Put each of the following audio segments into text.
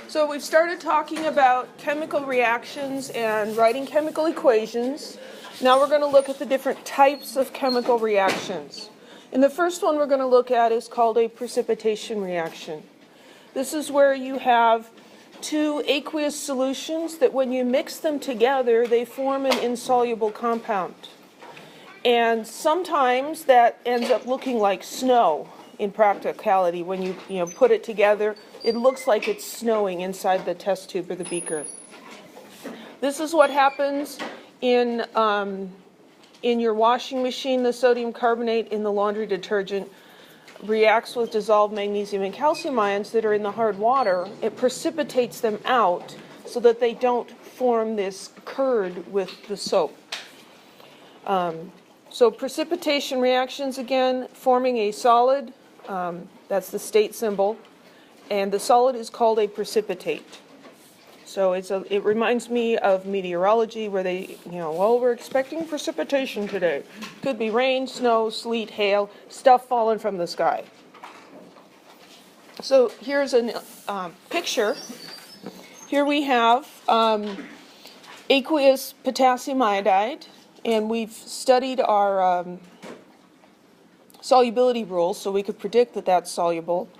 So we've started talking about chemical reactions and writing chemical equations. Now we're going to look at the different types of chemical reactions. And the first one we're going to look at is called a precipitation reaction. This is where you have two aqueous solutions that when you mix them together, they form an insoluble compound. And sometimes that ends up looking like snow in practicality. When you put it together, it looks like it's snowing inside the test tube or the beaker. This is what happens in your washing machine. The sodium carbonate in the laundry detergent reacts with dissolved magnesium and calcium ions that are in the hard water. It precipitates them out so that they don't form this curd with the soap. So precipitation reactions, again, forming a solid, that's the state symbol, and the solid is called a precipitate. So it reminds me of meteorology where they, well, we're expecting precipitation today. Could be rain, snow, sleet, hail, stuff falling from the sky. So here's a picture. Here we have aqueous potassium iodide, and we've studied our solubility rules so we could predict that that's soluble.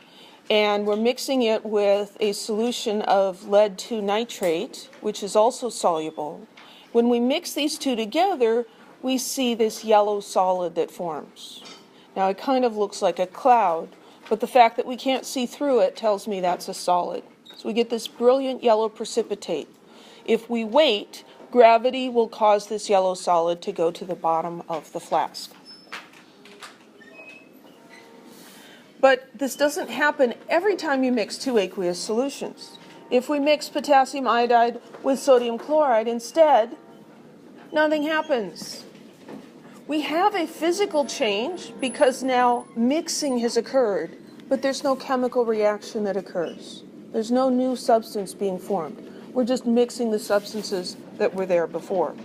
And we're mixing it with a solution of lead 2 nitrate, which is also soluble. When we mix these two together, we see this yellow solid that forms. Now it kind of looks like a cloud, but the fact that we can't see through it tells me that's a solid. So we get this brilliant yellow precipitate. If we wait, gravity will cause this yellow solid to go to the bottom of the flask. But this doesn't happen every time you mix two aqueous solutions. If we mix potassium iodide with sodium chloride instead, nothing happens. We have a physical change because now mixing has occurred, but there's no chemical reaction that occurs. There's no new substance being formed. We're just mixing the substances that were there before.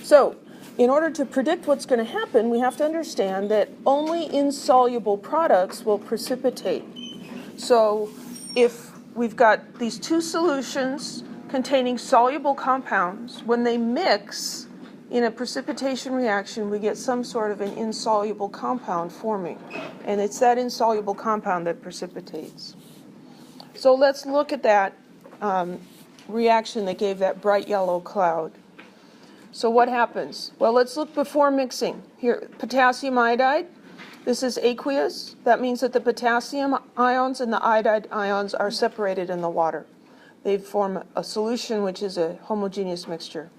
So, in order to predict what's going to happen, we have to understand that only insoluble products will precipitate. So if we've got these two solutions containing soluble compounds, when they mix in a precipitation reaction, we get some sort of an insoluble compound forming. And it's that insoluble compound that precipitates. So let's look at that reaction that gave that bright yellow cloud. So what happens? Well, let's look before mixing. Here, potassium iodide. This is aqueous. That means that the potassium ions and the iodide ions are separated in the water. They form a solution which is a homogeneous mixture.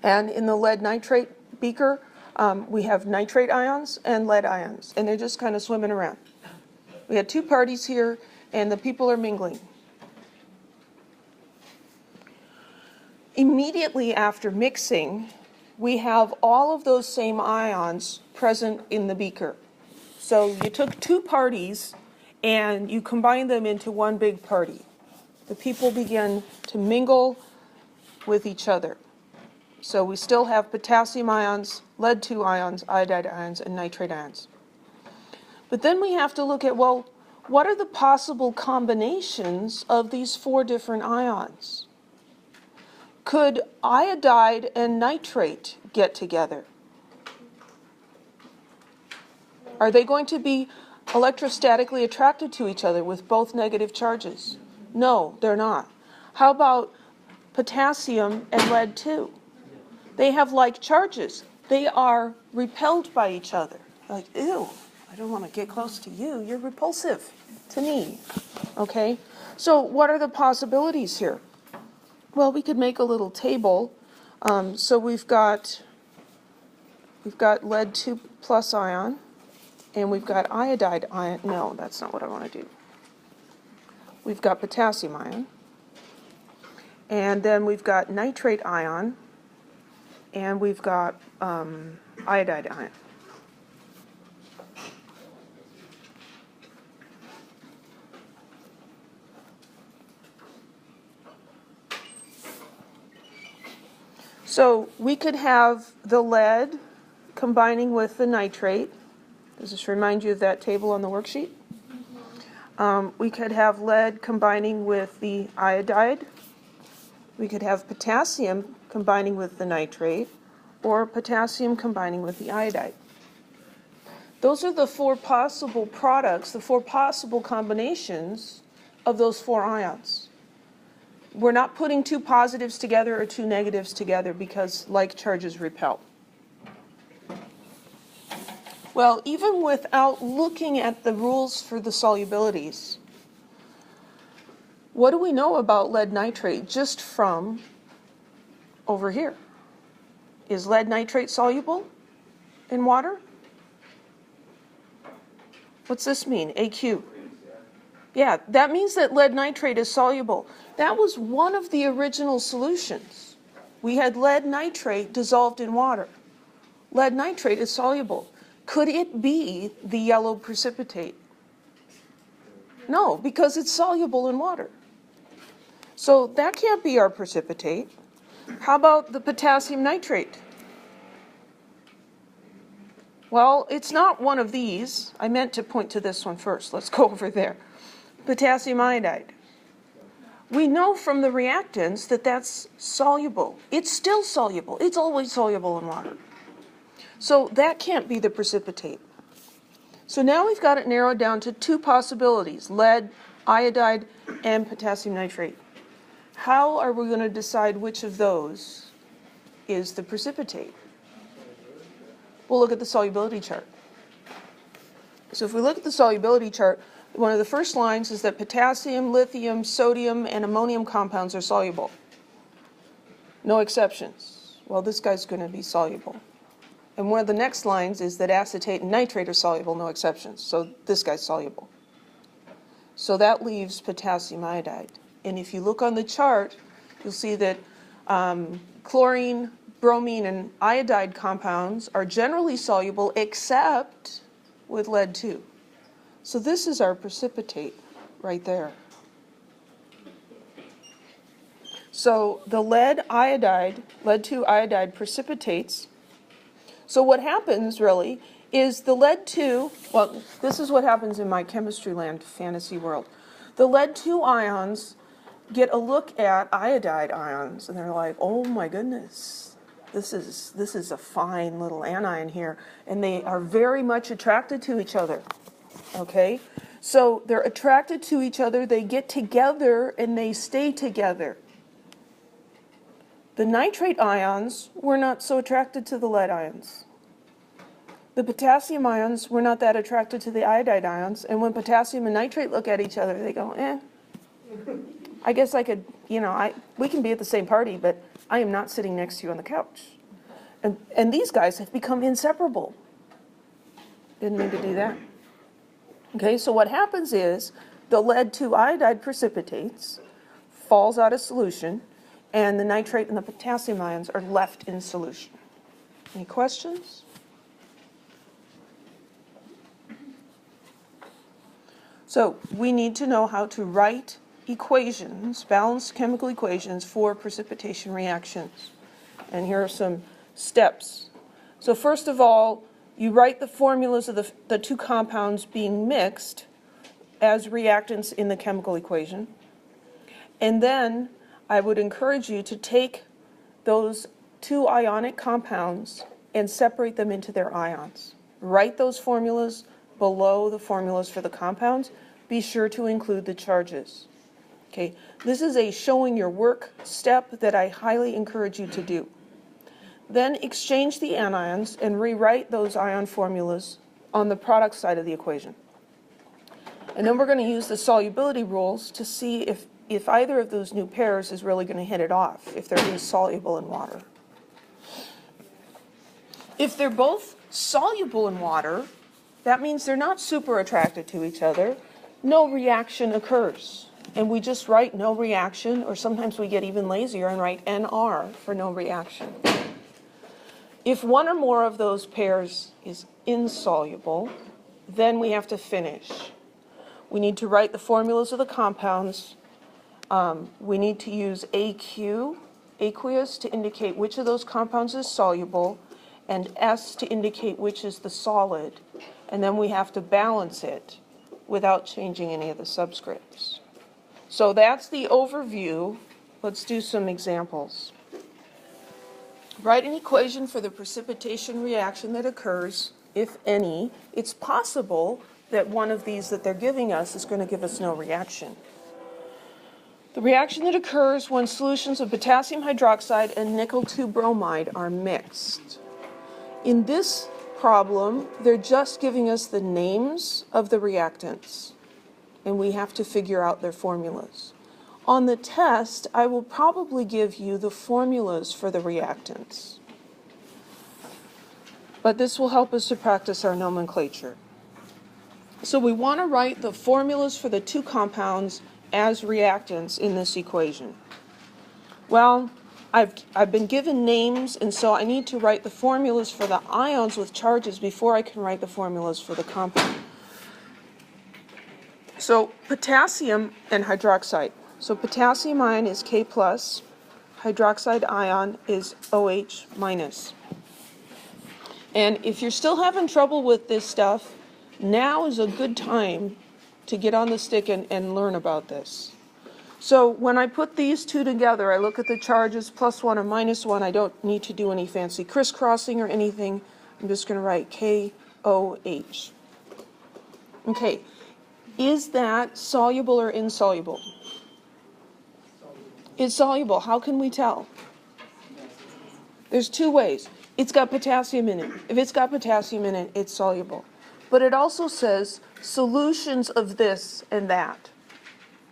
And in the lead nitrate beaker, we have nitrate ions and lead ions, and they're just kind of swimming around. We had two parties here, and the people are mingling. Immediately after mixing, we have all of those same ions present in the beaker. So you took two parties and you combined them into one big party. The people begin to mingle with each other. So we still have potassium ions, lead 2 ions, iodide ions, and nitrate ions. But then we have to look at, well, what are the possible combinations of these 4 different ions? Could iodide and nitrate get together? Are they going to be electrostatically attracted to each other with both negative charges? No, they're not. How about potassium and lead 2? They have like charges. They are repelled by each other. Like, ew, I don't want to get close to you. You're repulsive to me. Okay? So what are the possibilities here? Well, we could make a little table. So we've got lead 2 plus ion, and we've got iodide ion. No, that's not what I want to do. We've got potassium ion, and then we've got nitrate ion, and we've got iodide ion. So we could have the lead combining with the nitrate. Does this remind you of that table on the worksheet? We could have lead combining with the iodide. We could have potassium combining with the nitrate, or potassium combining with the iodide. Those are the four possible products, the four possible combinations of those four ions. We're not putting two positives together or two negatives together because like charges repel. Well, even without looking at the rules for the solubilities, what do we know about lead nitrate just from over here? Is lead nitrate soluble in water? What's this mean? AQ. Yeah, that means that lead nitrate is soluble. That was one of the original solutions. We had lead nitrate dissolved in water. Lead nitrate is soluble. Could it be the yellow precipitate? No, because it's soluble in water. So that can't be our precipitate. How about the potassium nitrate? Well, it's not one of these. I meant to point to this one first. Let's go over there. Potassium iodide. We know from the reactants that that's soluble. It's still soluble. It's always soluble in water. So that can't be the precipitate. So now we've got it narrowed down to two possibilities, lead, iodide, and potassium nitrate. How are we going to decide which of those is the precipitate? We'll look at the solubility chart. So if we look at the solubility chart, one of the first lines is that potassium, lithium, sodium, and ammonium compounds are soluble. No exceptions. Well, this guy's going to be soluble. And one of the next lines is that acetate and nitrate are soluble, no exceptions. So this guy's soluble. So that leaves potassium iodide. And if you look on the chart, you'll see that chlorine, bromine, and iodide compounds are generally soluble except with lead 2. So this is our precipitate right there. So the lead 2 iodide precipitates. So what happens really is the lead 2, well, this is what happens in my chemistry land fantasy world. The lead 2 ions get a look at iodide ions and they're like, oh my goodness, this is a fine little anion here. And they are very much attracted to each other. Okay? So they're attracted to each other, they get together, and they stay together. The nitrate ions were not so attracted to the lead ions. The potassium ions were not that attracted to the iodide ions, and when potassium and nitrate look at each other, they go, I guess I could, we can be at the same party, but I am not sitting next to you on the couch. And these guys have become inseparable. Didn't mean to do that. Okay, so what happens is the lead 2 iodide precipitates, falls out of solution, and the nitrate and the potassium ions are left in solution. Any questions? So we need to know how to write equations, balanced chemical equations for precipitation reactions. And here are some steps. So first of all, you write the formulas of the two compounds being mixed as reactants in the chemical equation. And then I would encourage you to take those two ionic compounds and separate them into their ions. Write those formulas below the formulas for the compounds. Be sure to include the charges. Okay, this is a showing your work step that I highly encourage you to do. Then exchange the anions and rewrite those ion formulas on the product side of the equation. And then we're going to use the solubility rules to see if either of those new pairs is really going to hit it off, if they're insoluble in water. If they're both soluble in water, that means they're not super attracted to each other. No reaction occurs. And we just write no reaction, or sometimes we get even lazier and write NR for no reaction. If one or more of those pairs is insoluble, then we have to finish. We need to write the formulas of the compounds. We need to use AQ, aqueous, to indicate which of those compounds is soluble, and S to indicate which is the solid. And then we have to balance it without changing any of the subscripts. So that's the overview. Let's do some examples. Write an equation for the precipitation reaction that occurs, if any. It's possible that one of these that they're giving us is going to give us no reaction. The reaction that occurs when solutions of potassium hydroxide and nickel 2 bromide are mixed. In this problem, they're just giving us the names of the reactants, and we have to figure out their formulas. On the test, I will probably give you the formulas for the reactants, but this will help us to practice our nomenclature. So we want to write the formulas for the two compounds as reactants in this equation. Well, I've been given names, and so I need to write the formulas for the ions with charges before I can write the formulas for the compound. So potassium and hydroxide. So potassium ion is K+, hydroxide ion is OH-. And if you're still having trouble with this stuff, now is a good time to get on the stick and learn about this. So when I put these two together, I look at the charges +1 and -1. I don't need to do any fancy crisscrossing or anything. I'm just going to write KOH. Okay, is that soluble or insoluble? It's soluble. How can we tell? There's two ways. It's got potassium in it. If it's got potassium in it, it's soluble. But it also says solutions of this and that.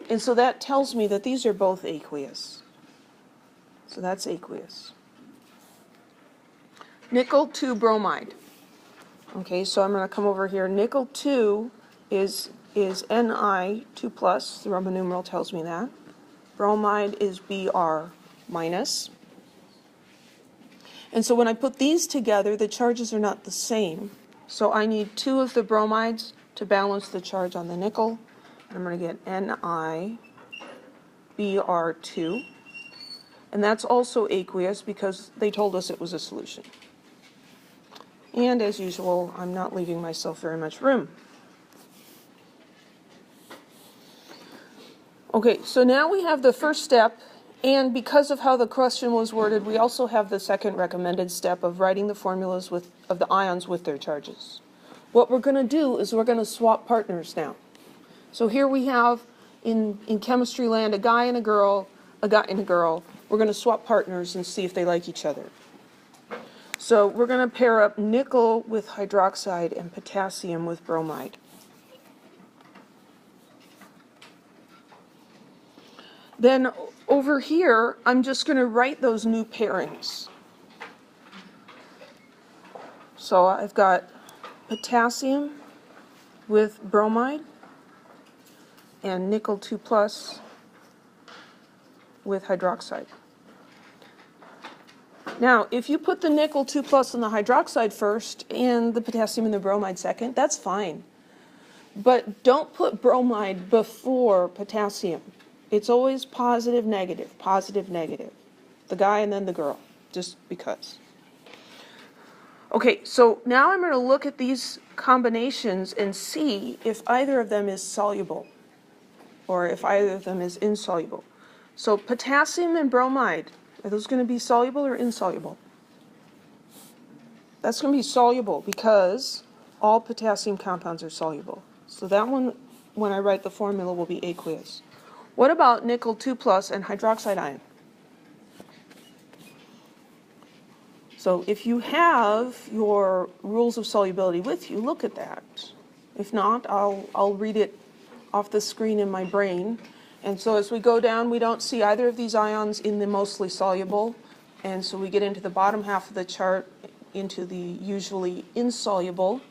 And so that tells me that these are both aqueous. So that's aqueous. Nickel 2 bromide. Okay, so I'm going to come over here. Nickel 2 is Ni2+. The Roman numeral tells me that. Bromide is Br-. And so when I put these together, the charges are not the same. So I need 2 of the bromides to balance the charge on the nickel. I'm going to get NiBr2. And that's also aqueous because they told us it was a solution. And as usual, I'm not leaving myself very much room. Okay, so now we have the first step, and because of how the question was worded, we also have the second recommended step of writing the formulas of the ions with their charges. What we're going to do is we're going to swap partners now. So here we have, in chemistry land, a guy and a girl, a guy and a girl. We're going to swap partners and see if they like each other. So we're going to pair up nickel with hydroxide and potassium with bromide. Then over here, I'm just going to write those new pairings. So I've got potassium with bromide and nickel 2+ with hydroxide. Now, if you put the nickel 2+ and the hydroxide first and the potassium and the bromide second, that's fine. But don't put bromide before potassium. It's always positive, negative, the guy and then the girl, just because. Okay, so now I'm going to look at these combinations and see if either of them is soluble or if either of them is insoluble. So potassium and bromide, are those going to be soluble or insoluble? That's going to be soluble because all potassium compounds are soluble. So that one, when I write the formula, will be aqueous. What about nickel 2+ and hydroxide ion? So if you have your rules of solubility with you, look at that. If not, I'll read it off the screen in my brain. And so as we go down, we don't see either of these ions in the mostly soluble. And so we get into the bottom half of the chart, into the usually insoluble.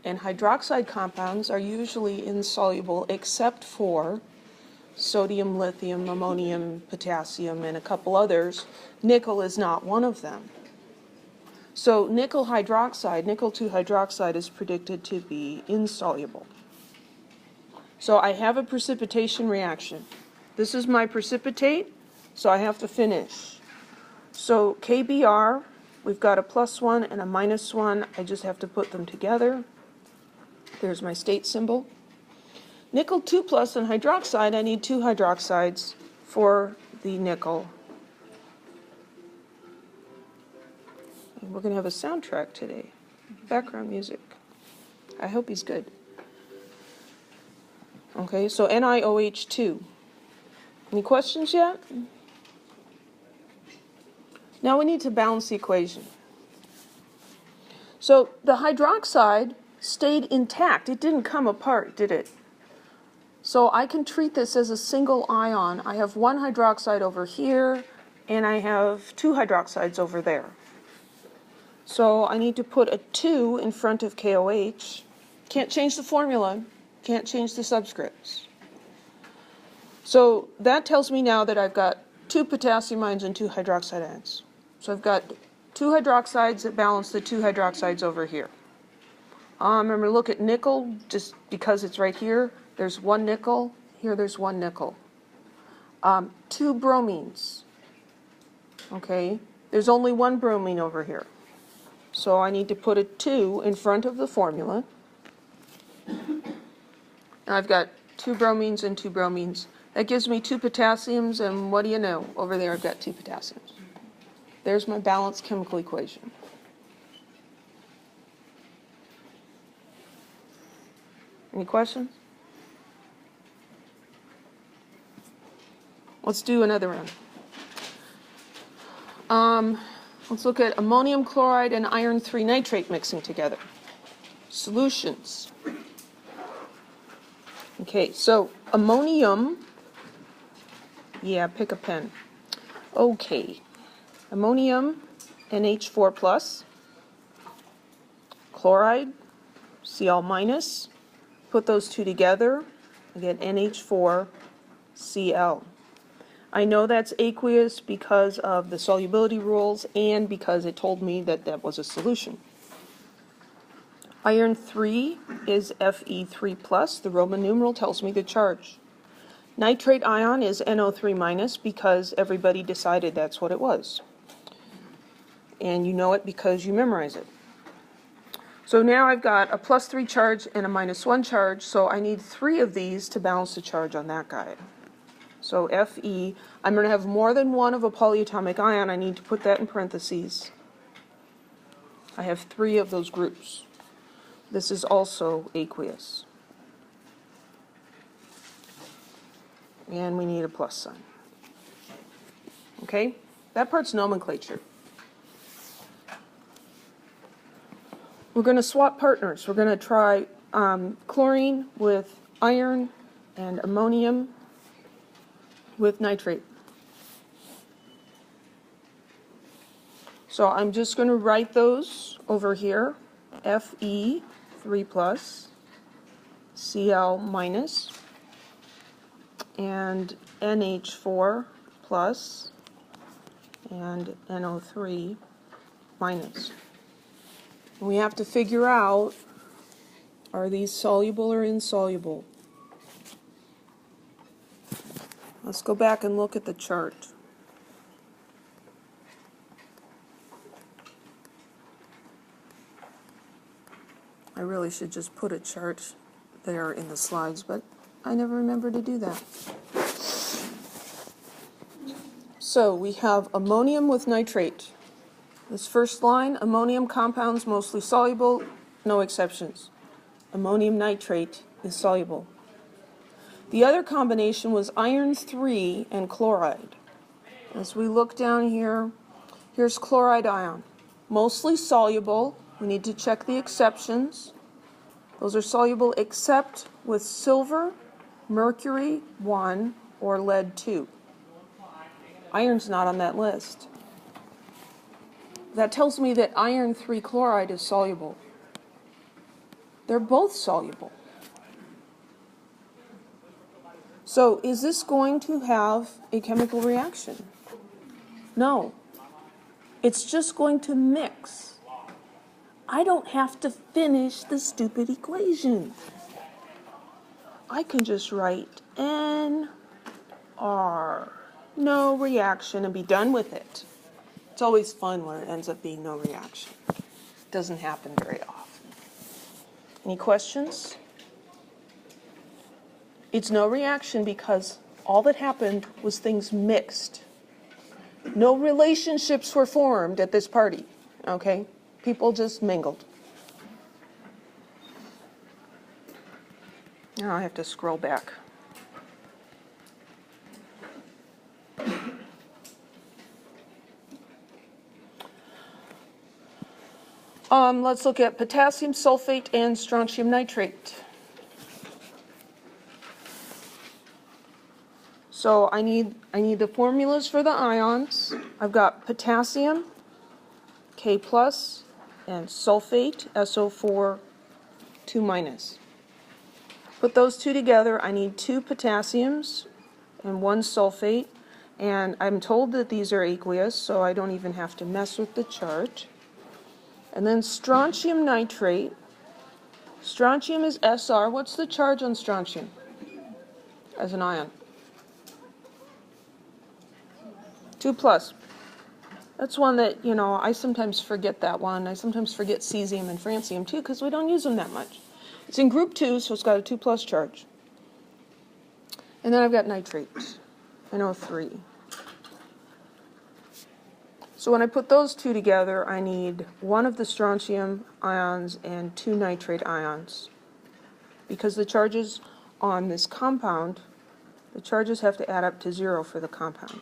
And hydroxide compounds are usually insoluble except for sodium, lithium, ammonium, potassium, and a couple others. Nickel is not one of them. So nickel hydroxide, nickel 2 hydroxide is predicted to be insoluble. So I have a precipitation reaction. This is my precipitate, so I have to finish. So KBr, we've got a +1 and a -1. I just have to put them together. There's my state symbol. Nickel 2 plus and hydroxide, I need 2 hydroxides for the nickel. And we're going to have a soundtrack today. Background music. I hope he's good. Okay, so NiOH2. Any questions yet? Now we need to balance the equation. So the hydroxide stayed intact. It didn't come apart, did it? So I can treat this as a single ion. I have 1 hydroxide over here, and I have 2 hydroxides over there. So I need to put a 2 in front of KOH. Can't change the formula, can't change the subscripts. So that tells me now that I've got 2 potassium ions and 2 hydroxide ions. So I've got 2 hydroxides that balance the 2 hydroxides over here. Remember, look at nickel, just because it's right here. There's 1 nickel. Here there's 1 nickel. 2 bromines. Okay, there's only 1 bromine over here. So I need to put a 2 in front of the formula. And I've got 2 bromines and 2 bromines. That gives me 2 potassiums, and what do you know? Over there I've got 2 potassiums. There's my balanced chemical equation. Any questions? Let's do another round. Let's look at ammonium chloride and iron 3 nitrate mixing together. Solutions. Okay, so ammonium, yeah, pick a pen. Okay, ammonium, NH4 plus, chloride, Cl minus, put those 2 together, I get NH4 Cl. I know that's aqueous because of the solubility rules and because it told me that that was a solution. Iron 3 is Fe3 plus. The Roman numeral tells me the charge. Nitrate ion is NO3 minus because everybody decided that's what it was. And you know it because you memorize it. So now I've got a +3 charge and a -1 charge, so I need 3 of these to balance the charge on that guy. So Fe, I'm going to have more than 1 of a polyatomic ion. I need to put that in parentheses. I have 3 of those groups. This is also aqueous. And we need a plus sign. Okay? That part's nomenclature. We're going to swap partners. We're going to try chlorine with iron and ammonium with nitrate. So I'm just going to write those over here. Fe3 plus, Cl minus, and NH4 plus, and NO3 minus. We have to figure out, are these soluble or insoluble? Let's go back and look at the chart. I really should just put a chart there in the slides, but I never remember to do that. So we have ammonium with nitrate. This first line, ammonium compounds mostly soluble, no exceptions. Ammonium nitrate is soluble. The other combination was iron 3 and chloride. As we look down here, here's chloride ion. Mostly soluble. We need to check the exceptions. Those are soluble except with silver, mercury 1, or lead 2. Iron's not on that list. That tells me that iron 3 chloride is soluble. They're both soluble. So is this going to have a chemical reaction? No. It's just going to mix. I don't have to finish the stupid equation. I can just write NR, no reaction, and be done with it. It's always fun when it ends up being no reaction. It doesn't happen very often. Any questions? It's no reaction because all that happened was things mixed. No relationships were formed at this party, okay? People just mingled. Now I have to scroll back. Let's look at potassium sulfate and strontium nitrate. So I need the formulas for the ions. I've got potassium, K+, and sulfate, SO4, 2-. Put those two together, I need 2 potassiums and 1 sulfate. And I'm told that these are aqueous, so I don't even have to mess with the chart. And then strontium nitrate. Strontium is Sr. What's the charge on strontium as an ion? 2+. That's one that, you know, I sometimes forget that one. I sometimes forget cesium and francium too because we don't use them that much. It's in group 2, so it's got a 2+ charge. And then I've got nitrate, NO3. So when I put those two together, I need 1 of the strontium ions and 2 nitrate ions. Because the charges on this compound, the charges have to add up to 0 for the compound.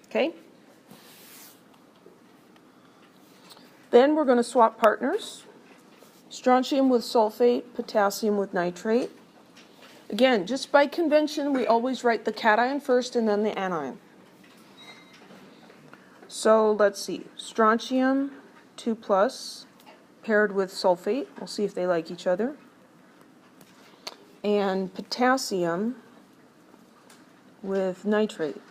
Okay? Then we're going to swap partners. Strontium with sulfate, potassium with nitrate. Again, just by convention, we always write the cation first and then the anion. So let's see, strontium 2+ paired with sulfate. We'll see if they like each other. And potassium with nitrate.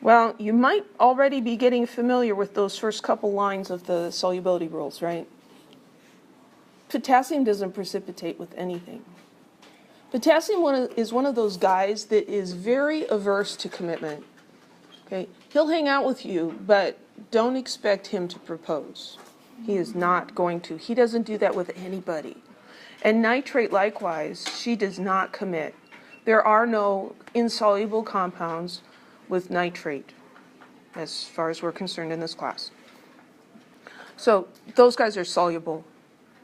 Well, you might already be getting familiar with those first couple lines of the solubility rules, right? Potassium doesn't precipitate with anything. Potassium is one of those guys that is very averse to commitment. Okay? He'll hang out with you, but don't expect him to propose. He is not going to. He doesn't do that with anybody. And nitrate, likewise, she does not commit. There are no insoluble compounds with nitrate, as far as we're concerned in this class. So those guys are soluble.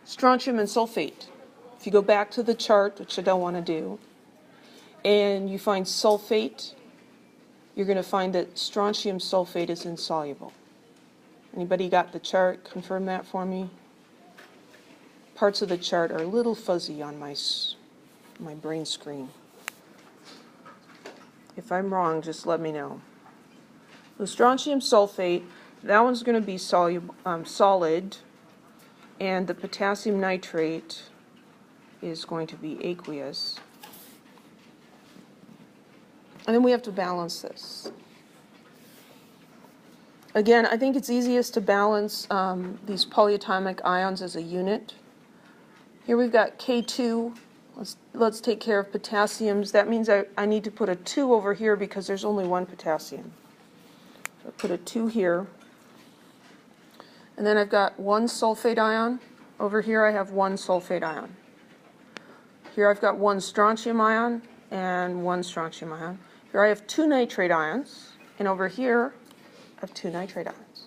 Strontium and sulfate. If you go back to the chart, which I don't want to do, and you find sulfate, you're going to find that strontium sulfate is insoluble. Anybody got the chart? Confirm that for me. Parts of the chart are a little fuzzy on my brain screen. If I'm wrong, just let me know. The strontium sulfate, that one's going to be solid, and the potassium nitrate is going to be aqueous. And then we have to balance this. Again, I think it's easiest to balance these polyatomic ions as a unit. Here we've got K2. Let's take care of potassiums. That means I need to put a 2 over here because there's only 1 potassium. So I put a 2 here. And then I've got 1 sulfate ion. Over here I have 1 sulfate ion. Here I've got 1 strontium ion and 1 strontium ion. Here I have 2 nitrate ions. And over here I have 2 nitrate ions.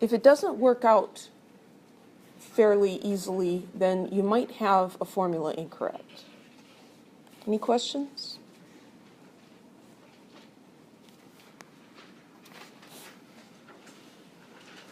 If it doesn't work out fairly easily, then you might have a formula incorrect. Any questions?